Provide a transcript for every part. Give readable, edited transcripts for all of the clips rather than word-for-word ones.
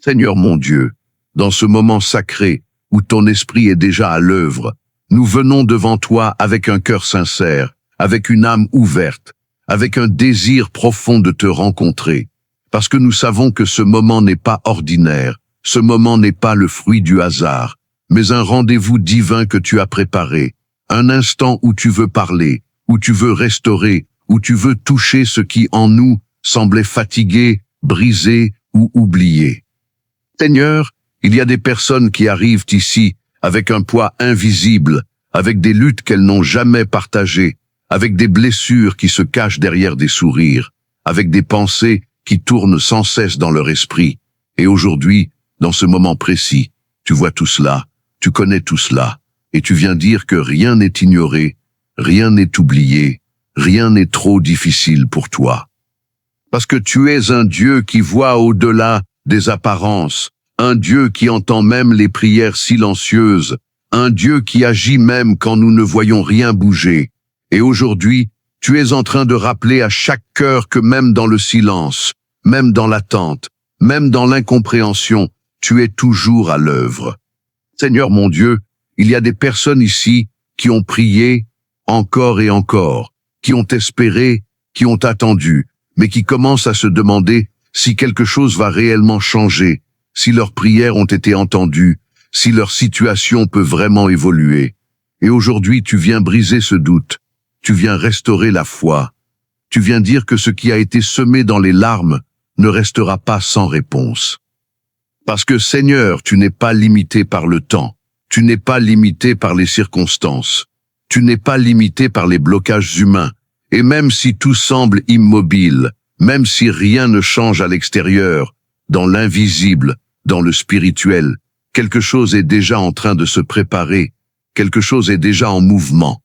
Seigneur mon Dieu, dans ce moment sacré où ton esprit est déjà à l'œuvre, nous venons devant toi avec un cœur sincère, avec une âme ouverte, avec un désir profond de te rencontrer, parce que nous savons que ce moment n'est pas ordinaire, ce moment n'est pas le fruit du hasard, mais un rendez-vous divin que tu as préparé, un instant où tu veux parler, où tu veux restaurer, où tu veux toucher ce qui en nous semblait fatigué, brisé ou oublié. Seigneur, il y a des personnes qui arrivent ici avec un poids invisible, avec des luttes qu'elles n'ont jamais partagées, avec des blessures qui se cachent derrière des sourires, avec des pensées qui tournent sans cesse dans leur esprit. Et aujourd'hui, dans ce moment précis, tu vois tout cela, tu connais tout cela, et tu viens dire que rien n'est ignoré, rien n'est oublié, rien n'est trop difficile pour toi. Parce que tu es un Dieu qui voit au-delà des apparences, un Dieu qui entend même les prières silencieuses, un Dieu qui agit même quand nous ne voyons rien bouger. Et aujourd'hui, tu es en train de rappeler à chaque cœur que même dans le silence, même dans l'attente, même dans l'incompréhension, tu es toujours à l'œuvre. Seigneur mon Dieu, il y a des personnes ici qui ont prié encore et encore, qui ont espéré, qui ont attendu, mais qui commencent à se demander si quelque chose va réellement changer, si leurs prières ont été entendues, si leur situation peut vraiment évoluer. Et aujourd'hui, tu viens briser ce doute, tu viens restaurer la foi, tu viens dire que ce qui a été semé dans les larmes ne restera pas sans réponse. Parce que Seigneur, tu n'es pas limité par le temps, tu n'es pas limité par les circonstances, tu n'es pas limité par les blocages humains, et même si tout semble immobile, même si rien ne change à l'extérieur, dans l'invisible, dans le spirituel, quelque chose est déjà en train de se préparer, quelque chose est déjà en mouvement.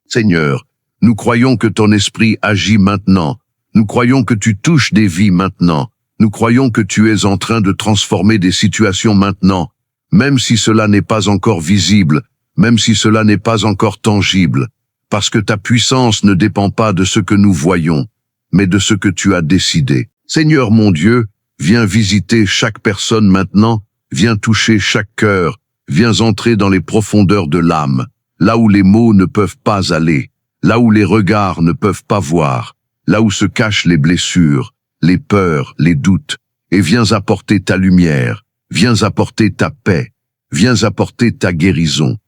Seigneur, nous croyons que ton esprit agit maintenant, nous croyons que tu touches des vies maintenant, nous croyons que tu es en train de transformer des situations maintenant, même si cela n'est pas encore visible, même si cela n'est pas encore tangible, parce que ta puissance ne dépend pas de ce que nous voyons, mais de ce que tu as décidé. Seigneur mon Dieu, viens visiter chaque personne maintenant, viens toucher chaque cœur, viens entrer dans les profondeurs de l'âme, là où les mots ne peuvent pas aller, là où les regards ne peuvent pas voir, là où se cachent les blessures, les peurs, les doutes, et viens apporter ta lumière, viens apporter ta paix, viens apporter ta guérison.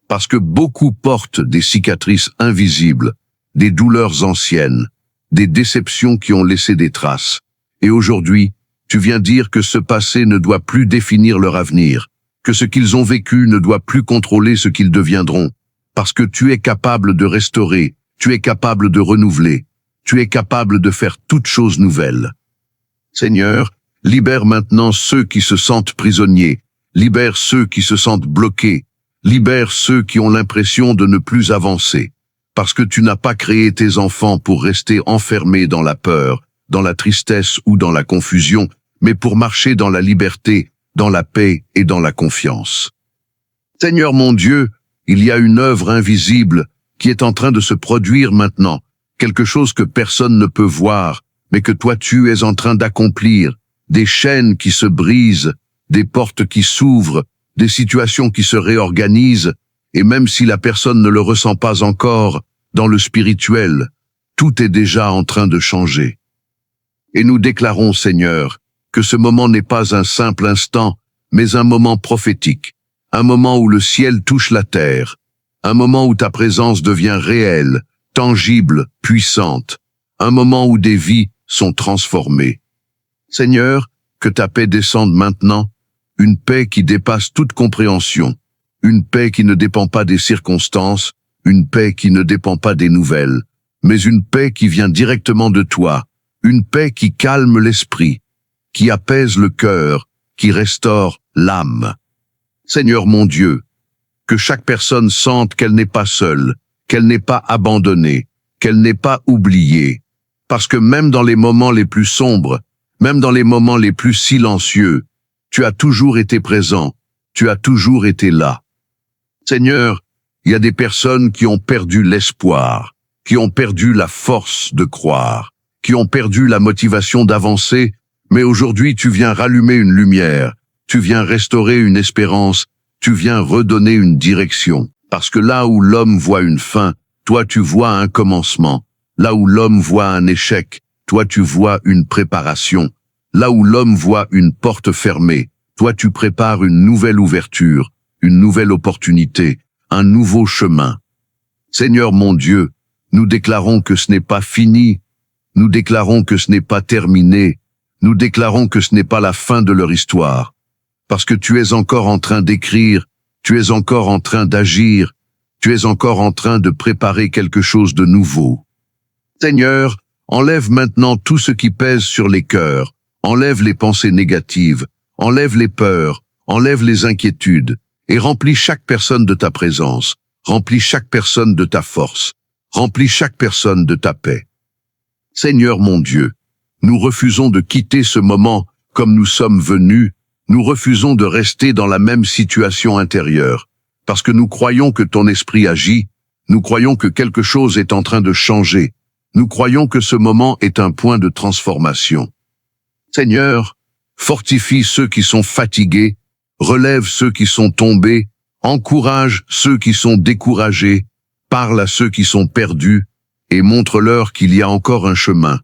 Parce que beaucoup portent des cicatrices invisibles, des douleurs anciennes, des déceptions qui ont laissé des traces. Et aujourd'hui, tu viens dire que ce passé ne doit plus définir leur avenir, que ce qu'ils ont vécu ne doit plus contrôler ce qu'ils deviendront, parce que tu es capable de restaurer, tu es capable de renouveler, tu es capable de faire toutes choses nouvelles. Seigneur, libère maintenant ceux qui se sentent prisonniers, libère ceux qui se sentent bloqués, libère ceux qui ont l'impression de ne plus avancer, parce que tu n'as pas créé tes enfants pour rester enfermés dans la peur, dans la tristesse ou dans la confusion, mais pour marcher dans la liberté, dans la paix et dans la confiance. Seigneur mon Dieu, il y a une œuvre invisible qui est en train de se produire maintenant, quelque chose que personne ne peut voir, mais que toi tu es en train d'accomplir, des chaînes qui se brisent, des portes qui s'ouvrent, des situations qui se réorganisent, et même si la personne ne le ressent pas encore, dans le spirituel, tout est déjà en train de changer. Et nous déclarons, Seigneur, que ce moment n'est pas un simple instant, mais un moment prophétique, un moment où le ciel touche la terre, un moment où ta présence devient réelle, tangible, puissante, un moment où des vies sont transformées. Seigneur, que ta paix descende maintenant, une paix qui dépasse toute compréhension, une paix qui ne dépend pas des circonstances, une paix qui ne dépend pas des nouvelles, mais une paix qui vient directement de toi, une paix qui calme l'esprit, qui apaise le cœur, qui restaure l'âme. Seigneur mon Dieu, que chaque personne sente qu'elle n'est pas seule, qu'elle n'est pas abandonnée, qu'elle n'est pas oubliée, parce que même dans les moments les plus sombres, même dans les moments les plus silencieux, tu as toujours été présent, tu as toujours été là. Seigneur, il y a des personnes qui ont perdu l'espoir, qui ont perdu la force de croire, qui ont perdu la motivation d'avancer, Mais aujourd'hui, tu viens rallumer une lumière, tu viens restaurer une espérance, tu viens redonner une direction. Parce que là où l'homme voit une fin, toi tu vois un commencement. Là où l'homme voit un échec, toi tu vois une préparation. Là où l'homme voit une porte fermée, toi tu prépares une nouvelle ouverture, une nouvelle opportunité, un nouveau chemin. Seigneur mon Dieu, nous déclarons que ce n'est pas fini, nous déclarons que ce n'est pas terminé, nous déclarons que ce n'est pas la fin de leur histoire. Parce que tu es encore en train d'écrire, tu es encore en train d'agir, tu es encore en train de préparer quelque chose de nouveau. Seigneur, enlève maintenant tout ce qui pèse sur les cœurs, enlève les pensées négatives, enlève les peurs, enlève les inquiétudes, et remplis chaque personne de ta présence, remplis chaque personne de ta force, remplis chaque personne de ta paix. Seigneur mon Dieu, nous refusons de quitter ce moment comme nous sommes venus, nous refusons de rester dans la même situation intérieure, parce que nous croyons que ton esprit agit, nous croyons que quelque chose est en train de changer, nous croyons que ce moment est un point de transformation. Seigneur, fortifie ceux qui sont fatigués, relève ceux qui sont tombés, encourage ceux qui sont découragés, parle à ceux qui sont perdus, et montre-leur qu'il y a encore un chemin,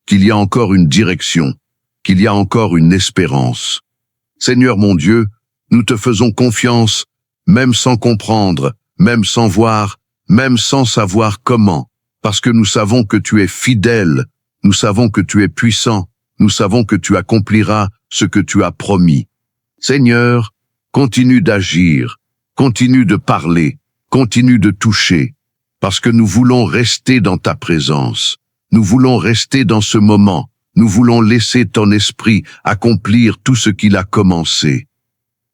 qu'il y a encore une direction, qu'il y a encore une espérance. Seigneur mon Dieu, nous te faisons confiance, même sans comprendre, même sans voir, même sans savoir comment, parce que nous savons que tu es fidèle, nous savons que tu es puissant, nous savons que tu accompliras ce que tu as promis. Seigneur, continue d'agir, continue de parler, continue de toucher, parce que nous voulons rester dans ta présence, nous voulons rester dans ce moment, nous voulons laisser ton esprit accomplir tout ce qu'il a commencé.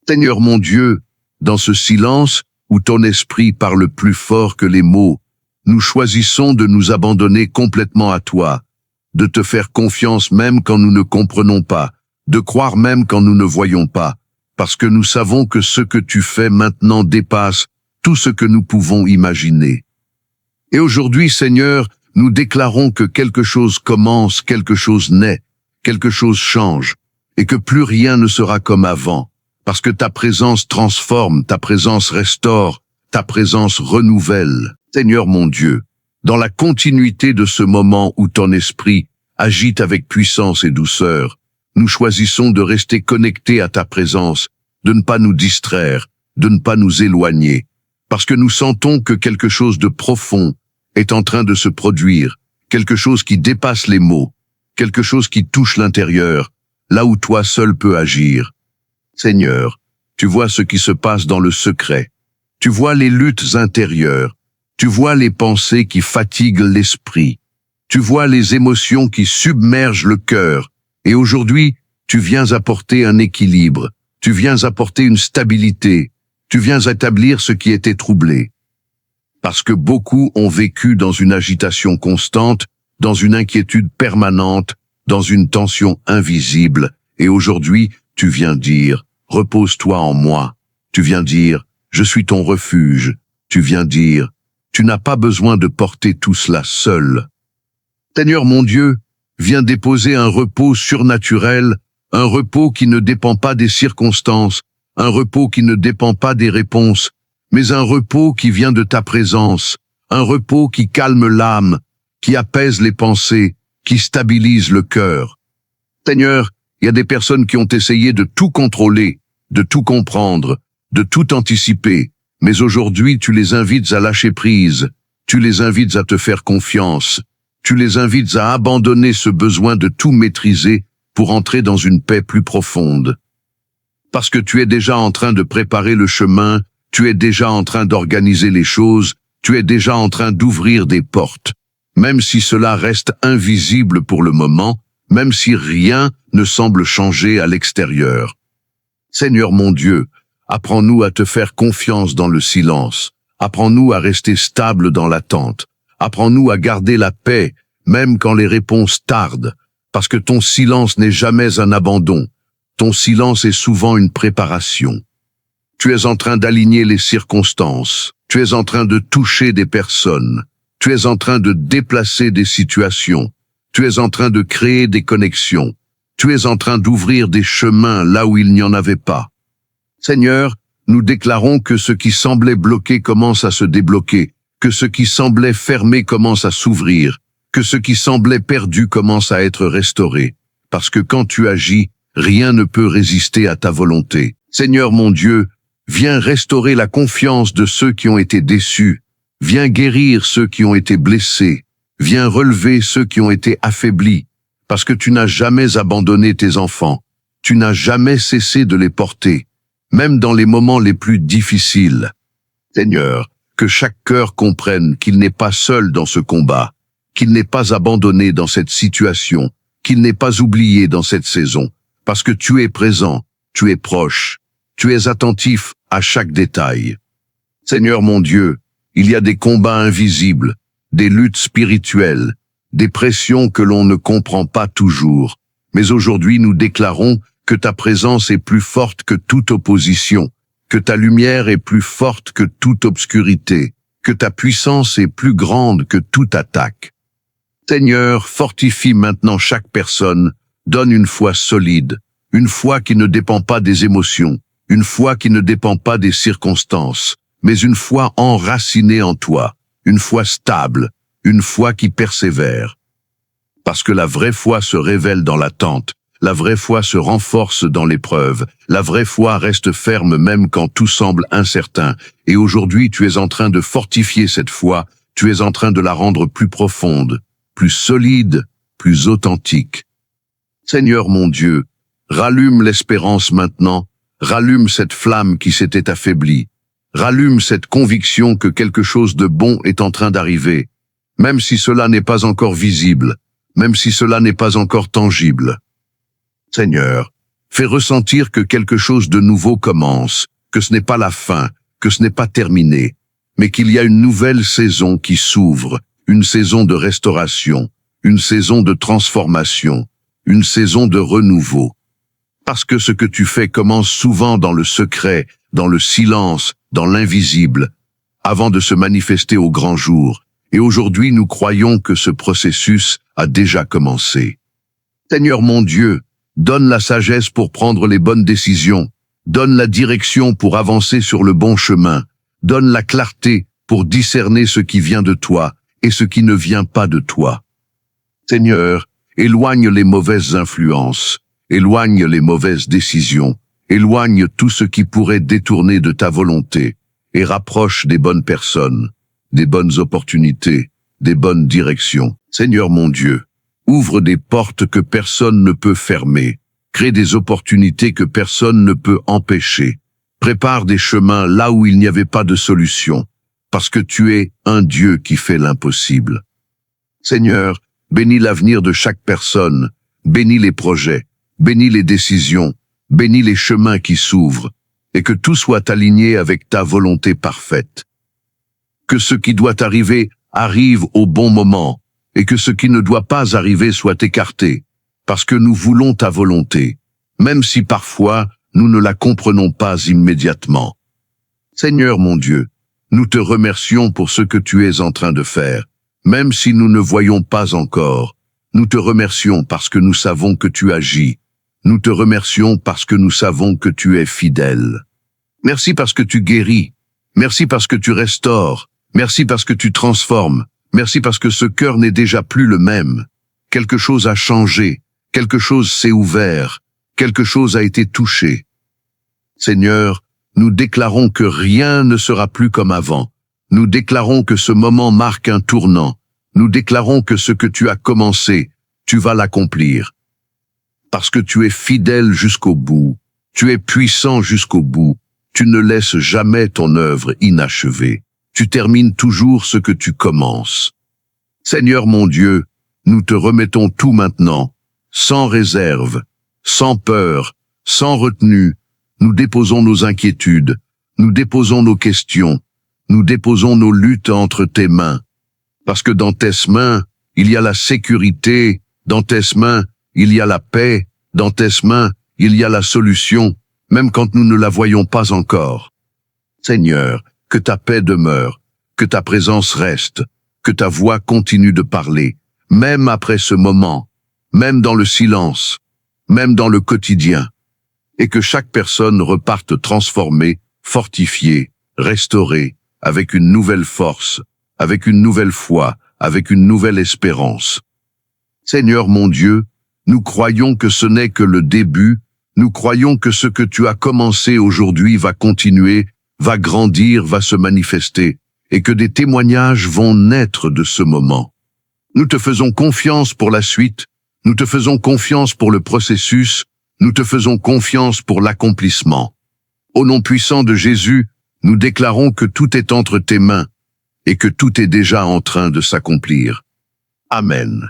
Seigneur mon Dieu, dans ce silence où ton esprit parle plus fort que les mots, nous choisissons de nous abandonner complètement à toi, de te faire confiance même quand nous ne comprenons pas, de croire même quand nous ne voyons pas, parce que nous savons que ce que tu fais maintenant dépasse tout ce que nous pouvons imaginer. Et aujourd'hui, Seigneur, nous déclarons que quelque chose commence, quelque chose naît, quelque chose change, et que plus rien ne sera comme avant, parce que ta présence transforme, ta présence restaure, ta présence renouvelle. Seigneur mon Dieu, dans la continuité de ce moment où ton esprit agite avec puissance et douceur, nous choisissons de rester connectés à ta présence, de ne pas nous distraire, de ne pas nous éloigner, parce que nous sentons que quelque chose de profond est en train de se produire, quelque chose qui dépasse les mots, quelque chose qui touche l'intérieur, là où toi seul peux agir. Seigneur, tu vois ce qui se passe dans le secret, tu vois les luttes intérieures, tu vois les pensées qui fatiguent l'esprit, tu vois les émotions qui submergent le cœur, et aujourd'hui, tu viens apporter un équilibre, tu viens apporter une stabilité, tu viens établir ce qui était troublé. Parce que beaucoup ont vécu dans une agitation constante, dans une inquiétude permanente, dans une tension invisible, et aujourd'hui, tu viens dire, repose-toi en moi, tu viens dire, je suis ton refuge, tu viens dire, tu n'as pas besoin de porter tout cela seul. Seigneur mon Dieu, viens déposer un repos surnaturel, un repos qui ne dépend pas des circonstances, un repos qui ne dépend pas des réponses, mais un repos qui vient de ta présence, un repos qui calme l'âme, qui apaise les pensées, qui stabilise le cœur. Seigneur, il y a des personnes qui ont essayé de tout contrôler, de tout comprendre, de tout anticiper, mais aujourd'hui tu les invites à lâcher prise, tu les invites à te faire confiance, tu les invites à abandonner ce besoin de tout maîtriser pour entrer dans une paix plus profonde. Parce que tu es déjà en train de préparer le chemin, tu es déjà en train d'organiser les choses, tu es déjà en train d'ouvrir des portes. Même si cela reste invisible pour le moment, même si rien ne semble changer à l'extérieur. Seigneur mon Dieu, apprends-nous à te faire confiance dans le silence. Apprends-nous à rester stable dans l'attente. Apprends-nous à garder la paix, même quand les réponses tardent, parce que ton silence n'est jamais un abandon. Ton silence est souvent une préparation. Tu es en train d'aligner les circonstances. Tu es en train de toucher des personnes. Tu es en train de déplacer des situations. Tu es en train de créer des connexions. Tu es en train d'ouvrir des chemins là où il n'y en avait pas. Seigneur, nous déclarons que ce qui semblait bloqué commence à se débloquer, que ce qui semblait fermé commence à s'ouvrir, que ce qui semblait perdu commence à être restauré. Parce que quand tu agis, rien ne peut résister à ta volonté. Seigneur mon Dieu, viens restaurer la confiance de ceux qui ont été déçus. Viens guérir ceux qui ont été blessés. Viens relever ceux qui ont été affaiblis. Parce que tu n'as jamais abandonné tes enfants. Tu n'as jamais cessé de les porter, même dans les moments les plus difficiles. Seigneur, que chaque cœur comprenne qu'il n'est pas seul dans ce combat, qu'il n'est pas abandonné dans cette situation, qu'il n'est pas oublié dans cette saison, parce que tu es présent, tu es proche, tu es attentif à chaque détail. Seigneur mon Dieu, il y a des combats invisibles, des luttes spirituelles, des pressions que l'on ne comprend pas toujours. Mais aujourd'hui nous déclarons que ta présence est plus forte que toute opposition, que ta lumière est plus forte que toute obscurité, que ta puissance est plus grande que toute attaque. Seigneur, fortifie maintenant chaque personne, donne une foi solide, une foi qui ne dépend pas des émotions, une foi qui ne dépend pas des circonstances, mais une foi enracinée en toi, une foi stable, une foi qui persévère. Parce que la vraie foi se révèle dans l'attente, la vraie foi se renforce dans l'épreuve, la vraie foi reste ferme même quand tout semble incertain, et aujourd'hui tu es en train de fortifier cette foi, tu es en train de la rendre plus profonde, plus solide, plus authentique. Seigneur mon Dieu, rallume l'espérance maintenant, rallume cette flamme qui s'était affaiblie, rallume cette conviction que quelque chose de bon est en train d'arriver, même si cela n'est pas encore visible, même si cela n'est pas encore tangible. Seigneur, fais ressentir que quelque chose de nouveau commence, que ce n'est pas la fin, que ce n'est pas terminé, mais qu'il y a une nouvelle saison qui s'ouvre, une saison de restauration, une saison de transformation, une saison de renouveau. Parce que ce que tu fais commence souvent dans le secret, dans le silence, dans l'invisible, avant de se manifester au grand jour. Et aujourd'hui, nous croyons que ce processus a déjà commencé. Seigneur mon Dieu, donne la sagesse pour prendre les bonnes décisions, donne la direction pour avancer sur le bon chemin, donne la clarté pour discerner ce qui vient de toi et ce qui ne vient pas de toi. Seigneur, éloigne les mauvaises influences, éloigne les mauvaises décisions, éloigne tout ce qui pourrait détourner de ta volonté et rapproche des bonnes personnes, des bonnes opportunités, des bonnes directions. Seigneur mon Dieu, ouvre des portes que personne ne peut fermer, crée des opportunités que personne ne peut empêcher, prépare des chemins là où il n'y avait pas de solution, parce que tu es un Dieu qui fait l'impossible. Seigneur, bénis l'avenir de chaque personne, bénis les projets, bénis les décisions, bénis les chemins qui s'ouvrent, et que tout soit aligné avec ta volonté parfaite. Que ce qui doit arriver arrive au bon moment, et que ce qui ne doit pas arriver soit écarté, parce que nous voulons ta volonté, même si parfois nous ne la comprenons pas immédiatement. Seigneur mon Dieu, nous te remercions pour ce que tu es en train de faire, même si nous ne voyons pas encore. Nous te remercions parce que nous savons que tu agis. Nous te remercions parce que nous savons que tu es fidèle. Merci parce que tu guéris. Merci parce que tu restaures. Merci parce que tu transformes. Merci parce que ce cœur n'est déjà plus le même. Quelque chose a changé. Quelque chose s'est ouvert. Quelque chose a été touché. Seigneur, nous déclarons que rien ne sera plus comme avant. Nous déclarons que ce moment marque un tournant. Nous déclarons que ce que tu as commencé, tu vas l'accomplir. Parce que tu es fidèle jusqu'au bout. Tu es puissant jusqu'au bout. Tu ne laisses jamais ton œuvre inachevée. Tu termines toujours ce que tu commences. Seigneur mon Dieu, nous te remettons tout maintenant, sans réserve, sans peur, sans retenue. Nous déposons nos inquiétudes, nous déposons nos questions, nous déposons nos luttes entre tes mains. Parce que dans tes mains, il y a la sécurité, dans tes mains, il y a la paix, dans tes mains, il y a la solution, même quand nous ne la voyons pas encore. Seigneur, que ta paix demeure, que ta présence reste, que ta voix continue de parler, même après ce moment, même dans le silence. même dans le quotidien, et que chaque personne reparte transformée, fortifiée, restaurée, avec une nouvelle force, avec une nouvelle foi, avec une nouvelle espérance. Seigneur mon Dieu, nous croyons que ce n'est que le début, nous croyons que ce que tu as commencé aujourd'hui va continuer, va grandir, va se manifester, et que des témoignages vont naître de ce moment. Nous te faisons confiance pour la suite, nous te faisons confiance pour le processus, nous te faisons confiance pour l'accomplissement. Au nom puissant de Jésus, nous déclarons que tout est entre tes mains et que tout est déjà en train de s'accomplir. Amen.